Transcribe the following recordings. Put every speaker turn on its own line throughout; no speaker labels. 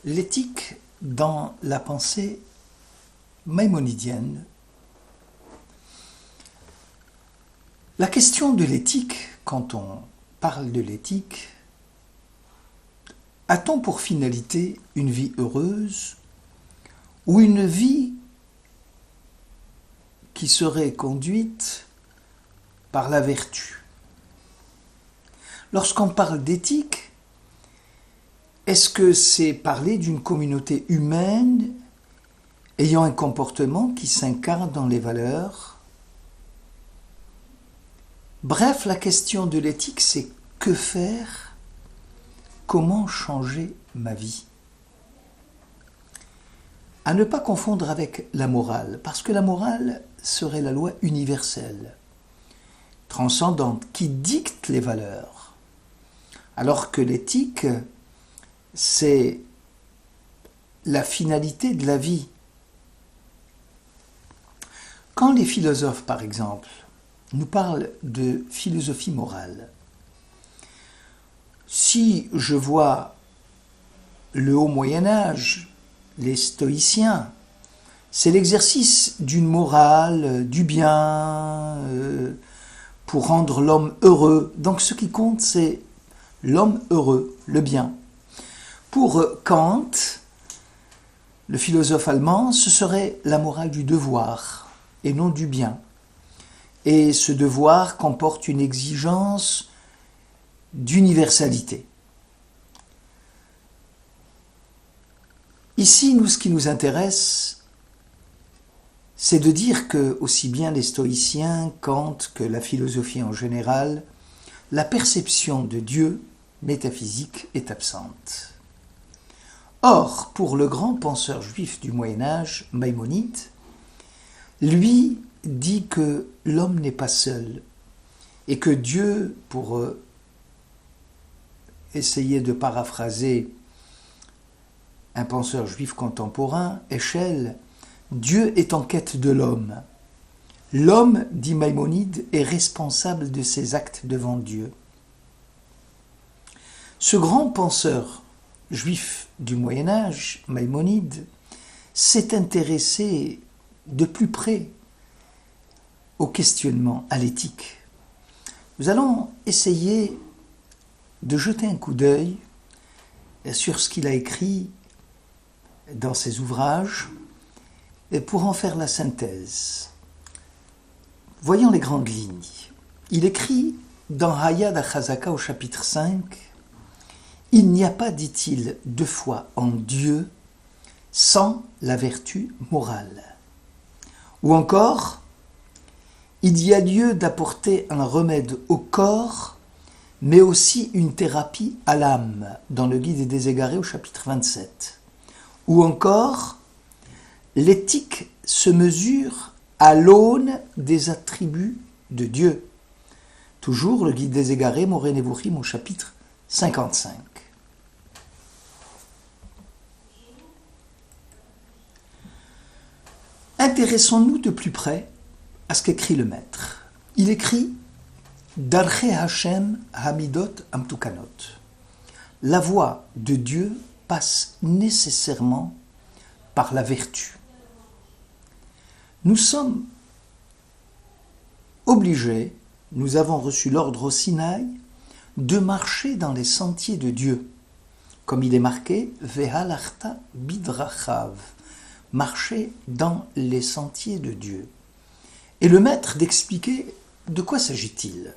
L'éthique dans la pensée maïmonidienne. La question de l'éthique, quand on parle de l'éthique, a-t-on pour finalité une vie heureuse ou une vie qui serait conduite par la vertu? Lorsqu'on parle d'éthique, est-ce que c'est parler d'une communauté humaine ayant un comportement qui s'incarne dans les valeurs? Bref, la question de l'éthique, c'est que faire? Comment changer ma vie? À ne pas confondre avec la morale, parce que la morale serait la loi universelle, transcendante, qui dicte les valeurs, alors que l'éthique, c'est la finalité de la vie. Quand les philosophes, par exemple, nous parlent de philosophie morale, si je vois le haut Moyen-Âge, les stoïciens, c'est l'exercice d'une morale, du bien, pour rendre l'homme heureux. Donc ce qui compte, c'est l'homme heureux, le bien. Pour Kant, le philosophe allemand, ce serait la morale du devoir et non du bien. Et ce devoir comporte une exigence d'universalité. Ici, nous, ce qui nous intéresse, c'est de dire que, aussi bien les stoïciens, Kant que la philosophie en général, la perception de Dieu métaphysique est absente. Or, pour le grand penseur juif du Moyen-Âge, Maïmonide, lui dit que l'homme n'est pas seul et que Dieu, pour essayer de paraphraser un penseur juif contemporain, Heschel, Dieu est en quête de l'homme. L'homme, dit Maïmonide, est responsable de ses actes devant Dieu. Ce grand penseur juif du Moyen-Âge, Maïmonide, s'est intéressé de plus près au questionnement, à l'éthique. Nous allons essayer de jeter un coup d'œil sur ce qu'il a écrit dans ses ouvrages et pour en faire la synthèse. Voyons les grandes lignes. Il écrit dans Hayad HaChazaka au chapitre 5 « Il n'y a pas, dit-il, de foi en Dieu sans la vertu morale. » Ou encore « Il y a lieu d'apporter un remède au corps, mais aussi une thérapie à l'âme » dans le Guide des égarés au chapitre 27. Ou encore « L'éthique se mesure à l'aune des attributs de Dieu » toujours le Guide des égarés, Moreh Nevuchim au chapitre 55. Intéressons-nous de plus près à ce qu'écrit le maître. Il écrit « Darche Hashem Hamidot Amtukanot ». La voie de Dieu passe nécessairement par la vertu. Nous sommes obligés, nous avons reçu l'ordre au Sinaï, de marcher dans les sentiers de Dieu. Comme il est marqué « Vehalachta bidrachav » marcher dans les sentiers de Dieu. Et le maître d'expliquer de quoi s'agit-il.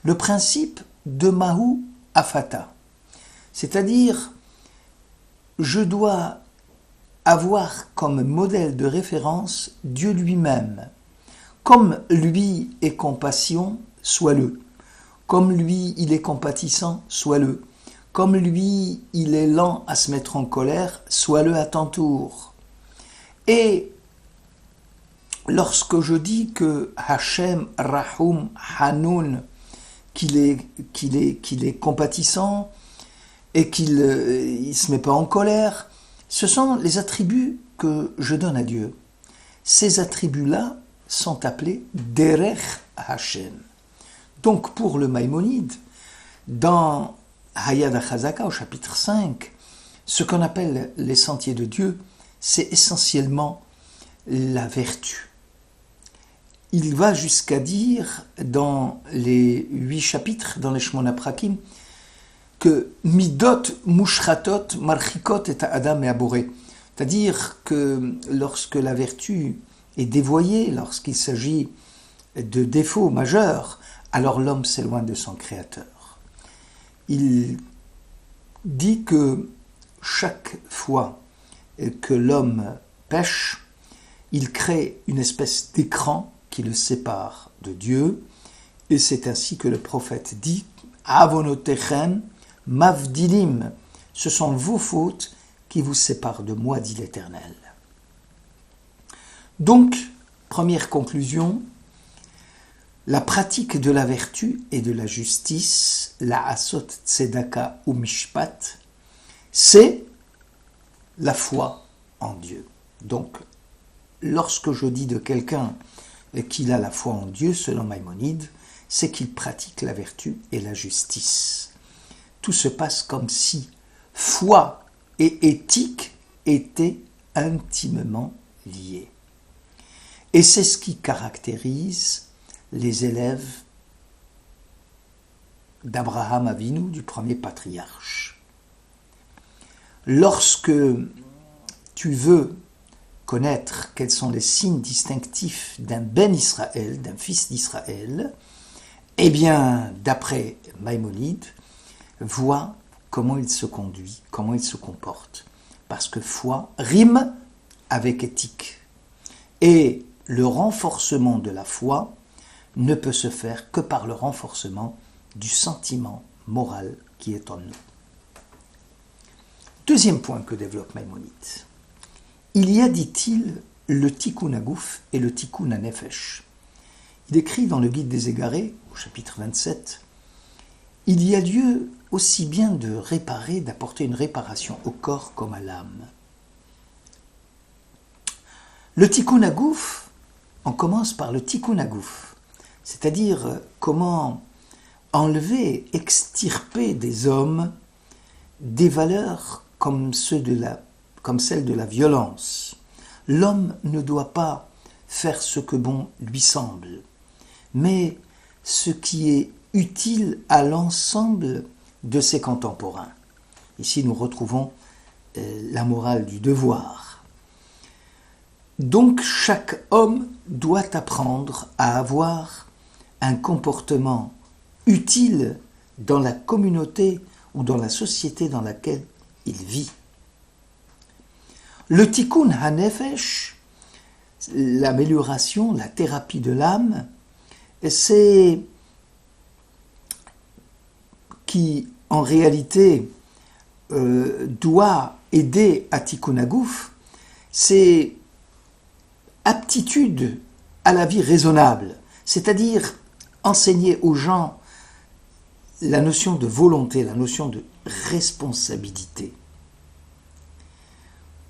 Le principe de Mahu Afata, c'est-à-dire je dois avoir comme modèle de référence Dieu lui-même. Comme lui est compassion, sois-le. Comme lui il est compatissant, sois-le. Comme lui il est lent à se mettre en colère, sois-le à ton tour. Et lorsque je dis que Hachem Rahum Hanoun, qu'il est compatissant et qu'il ne se met pas en colère, ce sont les attributs que je donne à Dieu. Ces attributs-là sont appelés Derech Hachem. Donc pour le Maïmonide, dans Hayad HaChazaka au chapitre 5, Ce qu'on appelle les sentiers de Dieu, c'est essentiellement la vertu. Il va jusqu'à dire dans les 8 chapitres, dans les Shmona Prakim, que midot mushratot marchikot et adam et aboré. C'est-à-dire que lorsque la vertu est dévoyée, lorsqu'il s'agit de défauts majeurs, alors l'homme s'éloigne de son Créateur. Il dit que chaque fois que l'homme pêche, il crée une espèce d'écran qui le sépare de Dieu, et c'est ainsi que le prophète dit « Avonotechem mavdilim » ce sont vos fautes qui vous séparent de moi, dit l'Éternel. Donc, première conclusion, la pratique de la vertu et de la justice, la asot tzedaka ou mishpat, c'est la foi en Dieu. Donc, lorsque je dis de quelqu'un qu'il a la foi en Dieu, selon Maïmonide, c'est qu'il pratique la vertu et la justice. Tout se passe comme si foi et éthique étaient intimement liés. Et c'est ce qui caractérise les élèves d'Abraham Avinu, du premier patriarche. Lorsque tu veux connaître quels sont les signes distinctifs d'un Ben Israël, d'un fils d'Israël, eh bien, d'après Maïmonide, vois comment il se conduit, comment il se comporte. Parce que foi rime avec éthique. Et le renforcement de la foi ne peut se faire que par le renforcement du sentiment moral qui est en nous. Deuxième point que développe Maïmonide. Il y a, dit-il, le tikkun hagouf et le tikkun hanefesh. Il écrit dans le Guide des Égarés, au chapitre 27, « Il y a lieu aussi bien de réparer, d'apporter une réparation au corps comme à l'âme. » Le tikkun hagouf, on commence par le tikkun hagouf, c'est-à-dire comment enlever, extirper des hommes des valeurs comme celles de la violence. L'homme ne doit pas faire ce que bon lui semble, mais ce qui est utile à l'ensemble de ses contemporains. Ici, nous retrouvons la morale du devoir. Donc, chaque homme doit apprendre à avoir un comportement utile dans la communauté ou dans la société dans laquelle il vit. Le tikkun hanefesh, l'amélioration, la thérapie de l'âme, c'est qui en réalité doit aider à tikkun hagouf, c'est aptitude à la vie raisonnable, c'est-à-dire enseigner aux gens la notion de volonté, la notion de responsabilité.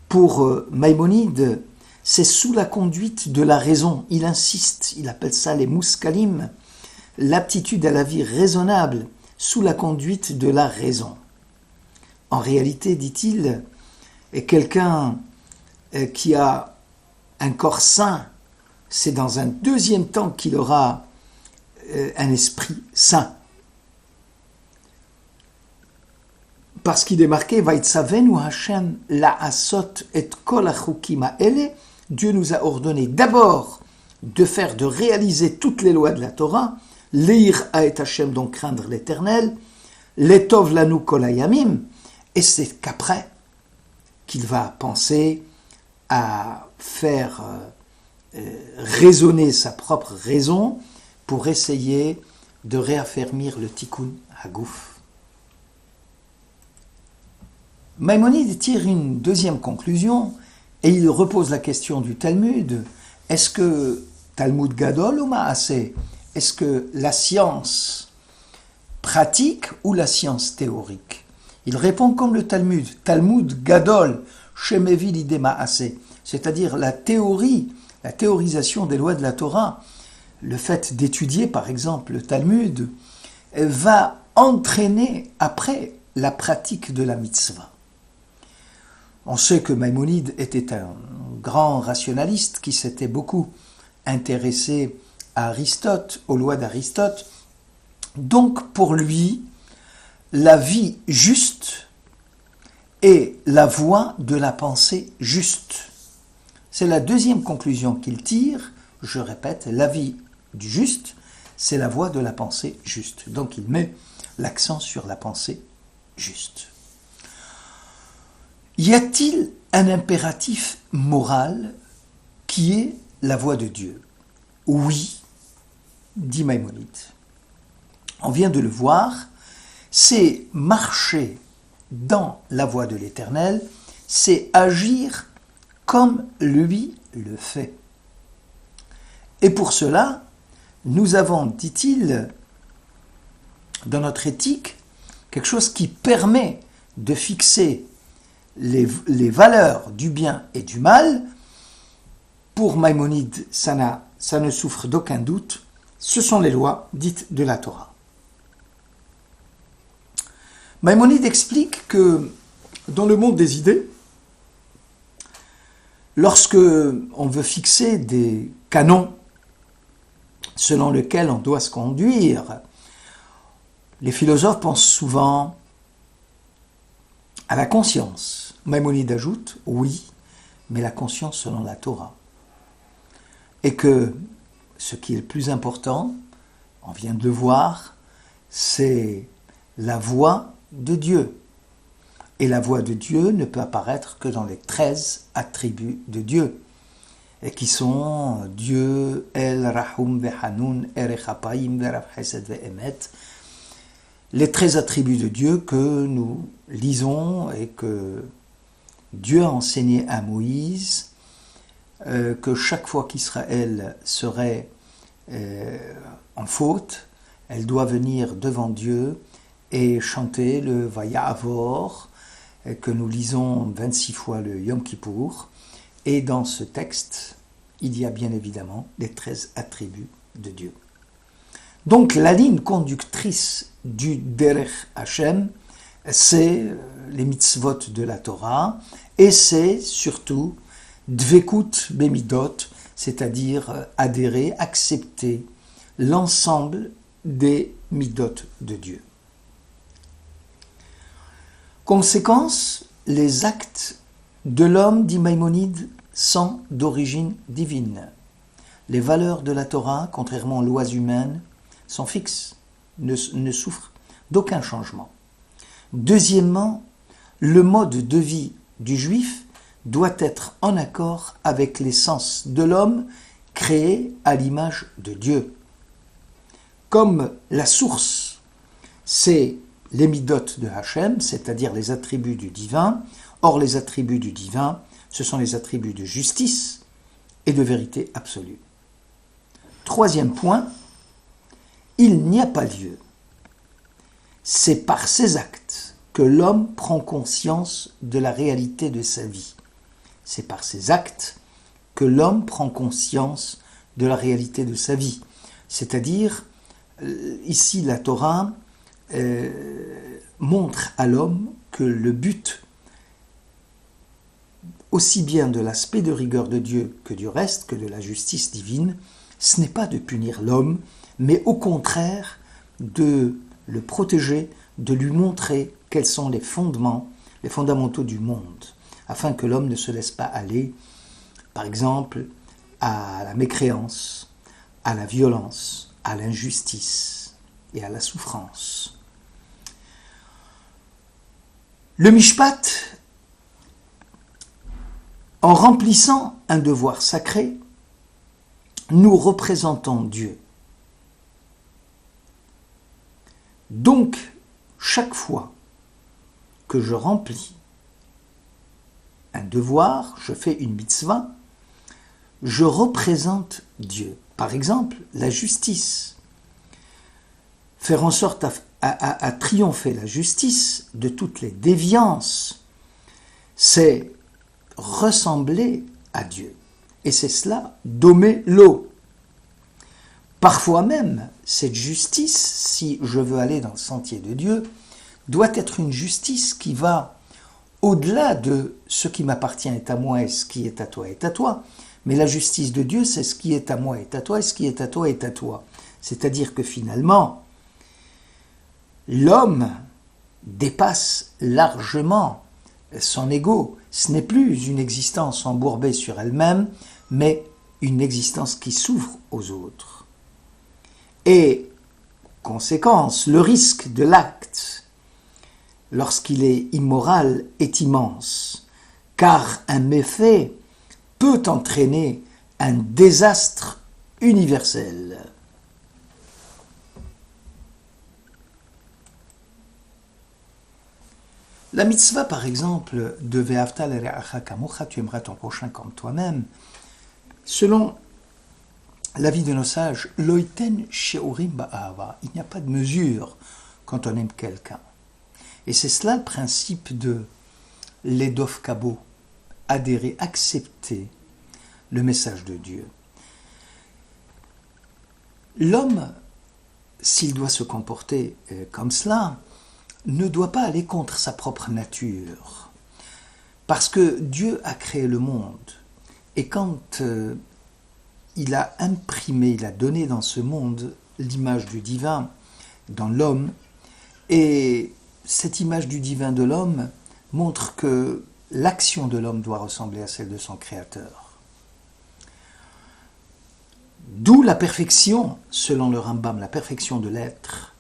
Pour Maïmonide, c'est sous la conduite de la raison. Il insiste, il appelle ça les mouskalim, l'aptitude à la vie raisonnable, sous la conduite de la raison. En réalité, dit-il, quelqu'un qui a un corps sain, c'est dans un deuxième temps qu'il aura un esprit sain. Parce qu'il est marqué Vaïtsavenu Hashem la'asot et kol hachukim ha'ele, Dieu nous a ordonné d'abord de réaliser toutes les lois de la Torah, leir ha'et Hashem, donc craindre l'Éternel, letov lanu kol hayamim, et c'est qu'après qu'il va penser à faire raisonner sa propre raison pour essayer de réaffermir le tikkun hagouf. Maïmonide tire une deuxième conclusion et il repose la question du Talmud. Est-ce que Talmud Gadol ou Maaseh? Est-ce que la science pratique ou la science théorique? Il répond comme le Talmud. Talmud Gadol, Shemevi l'idée Maaseh. C'est-à-dire la théorie, la théorisation des lois de la Torah, le fait d'étudier par exemple le Talmud, va entraîner après la pratique de la mitzvah. On sait que Maïmonide était un grand rationaliste qui s'était beaucoup intéressé à Aristote, aux lois d'Aristote. Donc pour lui, la vie juste est la voie de la pensée juste. C'est la deuxième conclusion qu'il tire. Je répète, la vie du juste, c'est la voie de la pensée juste. Donc il met l'accent sur la pensée juste. Y a-t-il un impératif moral qui est la voie de Dieu? Oui, dit Maïmonide. On vient de le voir, c'est marcher dans la voie de l'Éternel, c'est agir comme lui le fait. Et pour cela, nous avons, dit-il, dans notre éthique, quelque chose qui permet de fixer les valeurs du bien et du mal. Pour Maïmonide, ça ne souffre d'aucun doute, ce sont les lois dites de la Torah. Maïmonide explique que dans le monde des idées, lorsque on veut fixer des canons selon lesquels on doit se conduire, les philosophes pensent souvent à la conscience. Maïmonide ajoute, oui, mais la conscience selon la Torah. Et que ce qui est le plus important, on vient de le voir, c'est la voix de Dieu. Et la voix de Dieu ne peut apparaître que dans les 13 attributs de Dieu, et qui sont Dieu, El, Rahum, Vehanun, Erech Apayim, Verav Chesed, Ve'emet, les 13 attributs de Dieu que nous lisons et que Dieu a enseigné à Moïse, que chaque fois qu'Israël serait en faute, elle doit venir devant Dieu et chanter le Vaya'avor, que nous lisons 26 fois le Yom Kippour. Et dans ce texte, il y a bien évidemment les 13 attributs de Dieu. Donc la ligne conductrice du Derech Hashem, c'est les mitzvot de la Torah, et c'est surtout Dvekut Bemidot, c'est-à-dire adhérer, accepter l'ensemble des midot de Dieu. Conséquence, les actes de l'homme, dit Maïmonide, sont d'origine divine. Les valeurs de la Torah, contrairement aux lois humaines, sont fixes, ne souffrent d'aucun changement. Deuxièmement, le mode de vie du juif doit être en accord avec l'essence de l'homme créé à l'image de Dieu. Comme la source, c'est les midot de Hachem, c'est-à-dire les attributs du divin. Or, les attributs du divin, ce sont les attributs de justice et de vérité absolue. Troisième point, il n'y a pas lieu. C'est par ses actes que l'homme prend conscience de la réalité de sa vie. C'est par ses actes que l'homme prend conscience de la réalité de sa vie. C'est-à-dire, ici la Torah montre à l'homme que le but, aussi bien de l'aspect de rigueur de Dieu que du reste, que de la justice divine, ce n'est pas de punir l'homme, mais au contraire de le protéger, de lui montrer quels sont les fondamentaux du monde, afin que l'homme ne se laisse pas aller, par exemple, à la mécréance, à la violence, à l'injustice et à la souffrance. Le Mishpat, en remplissant un devoir sacré, nous représentons Dieu. Donc, chaque fois que je remplis un devoir, je fais une mitzvah, je représente Dieu. Par exemple, la justice. Faire en sorte à triompher la justice de toutes les déviances, c'est ressembler à Dieu. Et c'est cela, dommer l'eau. Parfois même, cette justice, si je veux aller dans le sentier de Dieu, doit être une justice qui va au-delà de ce qui m'appartient est à moi et ce qui est à toi est à toi. Mais la justice de Dieu, c'est ce qui est à moi est à toi et ce qui est à toi est à toi. C'est-à-dire que finalement, l'homme dépasse largement son ego. Ce n'est plus une existence embourbée sur elle-même, mais une existence qui s'ouvre aux autres. Et, conséquence, le risque de l'acte, lorsqu'il est immoral, est immense, car un méfait peut entraîner un désastre universel. La mitzvah, par exemple, de Ve'afta l'reacha kamocha, tu aimeras ton prochain comme toi-même, selon l'avis de nos sages, loiten she'urim ba'ava, il n'y a pas de mesure quand on aime quelqu'un. Et c'est cela le principe de l'Edof Kabo, adhérer, accepter le message de Dieu. L'homme, s'il doit se comporter comme cela, ne doit pas aller contre sa propre nature. Parce que Dieu a créé le monde. Et quand il a imprimé, il a donné dans ce monde l'image du divin dans l'homme, et cette image du divin de l'homme montre que l'action de l'homme doit ressembler à celle de son créateur. D'où la perfection, selon le Rambam, la perfection de l'être.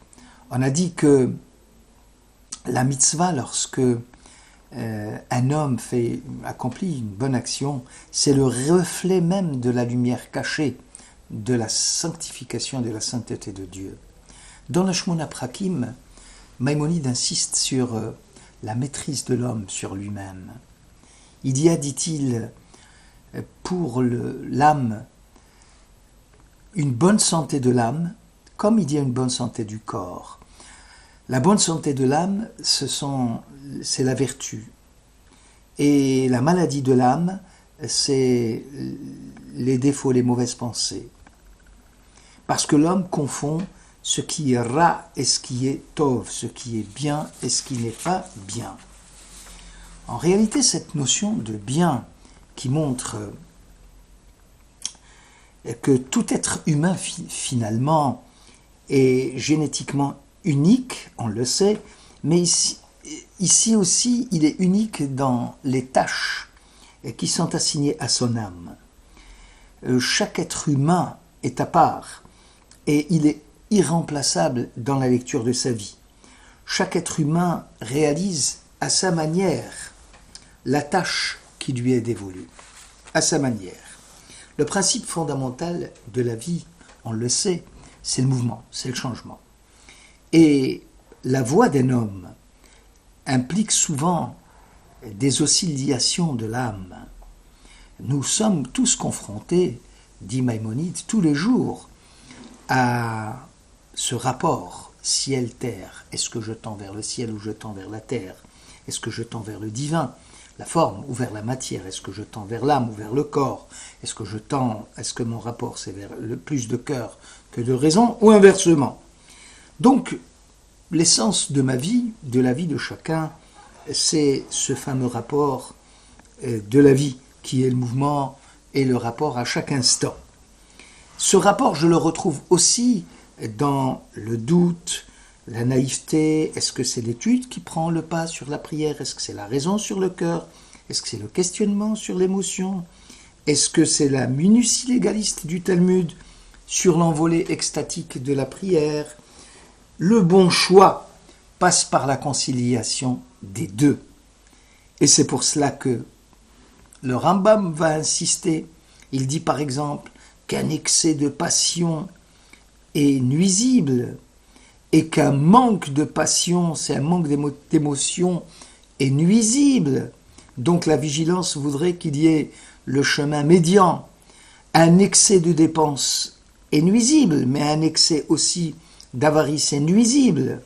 On a dit que la mitzvah, lorsque un homme accomplit une bonne action, c'est le reflet même de la lumière cachée, de la sanctification et de la sainteté de Dieu. Dans le Shmona Prakim, Maïmonide insiste sur la maîtrise de l'homme sur lui-même. Il y a, dit-il, pour l'âme, une bonne santé de l'âme, comme il y a une bonne santé du corps. La bonne santé de l'âme, c'est la vertu. Et la maladie de l'âme, c'est les défauts, les mauvaises pensées. Parce que l'homme confond ce qui est ra et ce qui est tov, ce qui est bien et ce qui n'est pas bien. En réalité, cette notion de bien qui montre que tout être humain finalement est génétiquement unique, on le sait, mais ici aussi, il est unique dans les tâches qui sont assignées à son âme. Chaque être humain est à part et il est irremplaçable dans la lecture de sa vie. Chaque être humain réalise à sa manière la tâche qui lui est dévolue, à sa manière. Le principe fondamental de la vie, on le sait, c'est le mouvement, c'est le changement. Et la voix d'un homme implique souvent des oscillations de l'âme. Nous sommes tous confrontés, dit Maïmonide, tous les jours à ce rapport ciel-terre. Est-ce que je tends vers le ciel ou je tends vers la terre? Est-ce que je tends vers le divin, la forme, ou vers la matière? Est-ce que je tends vers l'âme ou vers le corps? Est-ce que mon rapport c'est vers le plus de cœur que de raison, ou inversement? Donc, l'essence de ma vie, de la vie de chacun, c'est ce fameux rapport de la vie, qui est le mouvement et le rapport à chaque instant. Ce rapport, je le retrouve aussi dans le doute, la naïveté. Est-ce que c'est l'étude qui prend le pas sur la prière? Est-ce que c'est la raison sur le cœur? Est-ce que c'est le questionnement sur l'émotion? Est-ce que c'est la minutie légaliste du Talmud sur l'envolée extatique de la prière? Le bon choix passe par la conciliation des deux. Et c'est pour cela que le Rambam va insister. Il dit par exemple qu'un excès de passion est nuisible et qu'un manque de passion, c'est un manque d'émotion, est nuisible. Donc la vigilance voudrait qu'il y ait le chemin médian. Un excès de dépense est nuisible, mais un excès aussi d'avarice est nuisible.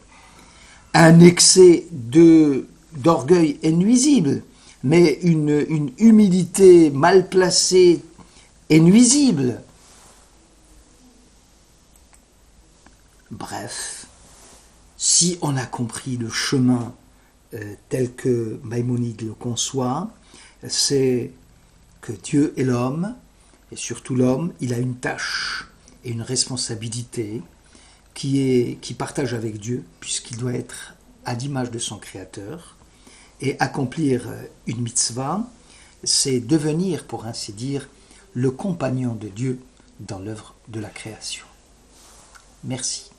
Un excès d'orgueil est nuisible, mais une humilité mal placée est nuisible. Bref, si on a compris le chemin tel que Maïmonide le conçoit, c'est que Dieu et l'homme, et surtout l'homme, il a une tâche et une responsabilité qui partage avec Dieu, puisqu'il doit être à l'image de son Créateur, et accomplir une mitzvah, c'est devenir, pour ainsi dire, le compagnon de Dieu dans l'œuvre de la création. Merci.